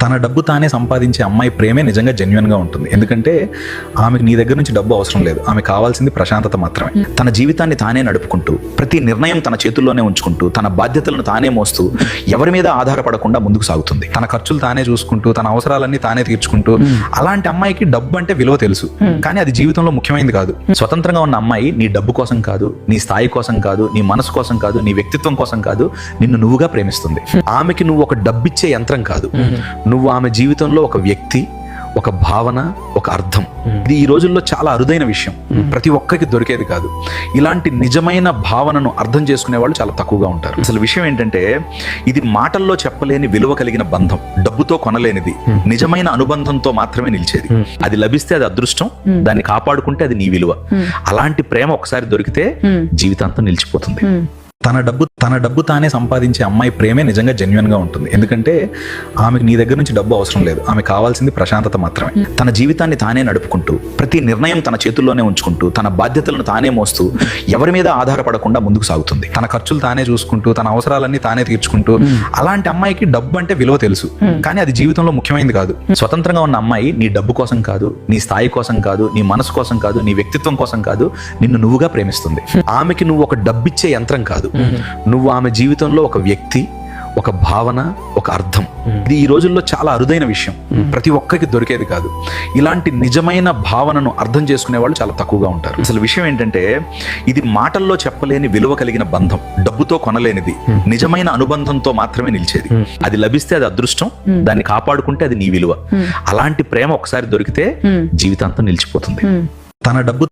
తన డబ్బు తానే సంపాదించే అమ్మాయి ప్రేమే నిజంగా జెన్యున్ గా ఉంటుంది. ఎందుకంటే ఆమెకు నీ దగ్గర నుంచి డబ్బు అవసరం లేదు, ఆమె కావాల్సింది ప్రశాంతత మాత్రమే. తన జీవితాన్ని తానే నడుపుకుంటూ, ప్రతి నిర్ణయం తన చేతుల్లోనే ఉంచుకుంటూ, తన బాధ్యతలను తానే మోస్తూ, ఎవరి మీద ఆధారపడకుండా ముందుకు సాగుతుంది. తన ఖర్చులు తానే చూసుకుంటూ, తన అవసరాలన్నీ తానే తీర్చుకుంటూ, అలాంటి అమ్మాయికి డబ్బు అంటే విలువ తెలుసు, కానీ అది జీవితంలో ముఖ్యమైనది కాదు. స్వతంత్రంగా ఉన్న అమ్మాయి నీ డబ్బు కోసం కాదు, నీ స్థాయి కోసం కాదు, నీ మనసు కోసం కాదు, నీ వ్యక్తిత్వం కోసం కాదు, నిన్ను నువ్వుగా ప్రేమిస్తుంది. ఆమెకి నువ్వు ఒక డబ్బిచ్చే యంత్రం కాదు, నువ్వు ఆమె జీవితంలో ఒక వ్యక్తి, ఒక భావన, ఒక అర్థం. ఇది ఈ రోజుల్లో చాలా అరుదైన విషయం, ప్రతి ఒక్కరికి దొరికేది కాదు. ఇలాంటి నిజమైన భావనను అర్థం చేసుకునే వాళ్ళు చాలా తక్కువగా ఉంటారు. అసలు విషయం ఏంటంటే, ఇది మాటల్లో చెప్పలేని విలువ కలిగిన బంధం, డబ్బుతో కొనలేనిది, నిజమైన అనుబంధంతో మాత్రమే నిలిచేది. అది లభిస్తే అది అదృష్టం, దాన్ని కాపాడుకుంటే అది నీ విలువ. అలాంటి ప్రేమ ఒకసారి దొరికితే జీవితాంతం నిలిచిపోతుంది. తన డబ్బు తానే సంపాదించే అమ్మాయి ప్రేమే నిజంగా జెన్యున్ గా ఉంటుంది. ఎందుకంటే ఆమెకు నీ దగ్గర నుంచి డబ్బు అవసరం లేదు, ఆమె కావాల్సింది ప్రశాంతత మాత్రమే. తన జీవితాన్ని తానే నడుపుకుంటూ, ప్రతి నిర్ణయం తన చేతుల్లోనే ఉంచుకుంటూ, తన బాధ్యతలను తానే మోస్తూ, ఎవరి మీద ఆధారపడకుండా ముందుకు సాగుతుంది. తన ఖర్చులు తానే చూసుకుంటూ, తన అవసరాలన్నీ తానే తీర్చుకుంటూ, అలాంటి అమ్మాయికి డబ్బు అంటే విలువ తెలుసు, కానీ అది జీవితంలో ముఖ్యమైనది కాదు. స్వతంత్రంగా ఉన్న అమ్మాయి నీ డబ్బు కోసం కాదు, నీ స్థాయి కోసం కాదు, నీ మనసు కోసం కాదు, నీ వ్యక్తిత్వం కోసం కాదు, నిన్ను నువ్వుగా ప్రేమిస్తుంది. ఆమెకి నువ్వు ఒక డబ్బిచ్చే యంత్రం కాదు, నువ్వు ఆమె జీవితంలో ఒక వ్యక్తి, ఒక భావన, ఒక అర్థం. ఇది ఈ రోజుల్లో చాలా అరుదైన విషయం, ప్రతి ఒక్కరికి దొరికేది కాదు. ఇలాంటి నిజమైన భావనను అర్థం చేసుకునే వాళ్ళు చాలా తక్కువగా ఉంటారు. అసలు విషయం ఏంటంటే, ఇది మాటల్లో చెప్పలేని విలువ కలిగిన బంధం, డబ్బుతో కొనలేనిది, నిజమైన అనుబంధంతో మాత్రమే నిలిచేది. అది లభిస్తే అది అదృష్టం, దాన్ని కాపాడుకుంటే అది నీ విలువ. అలాంటి ప్రేమ ఒకసారి దొరికితే జీవితాంతం నిలిచిపోతుంది.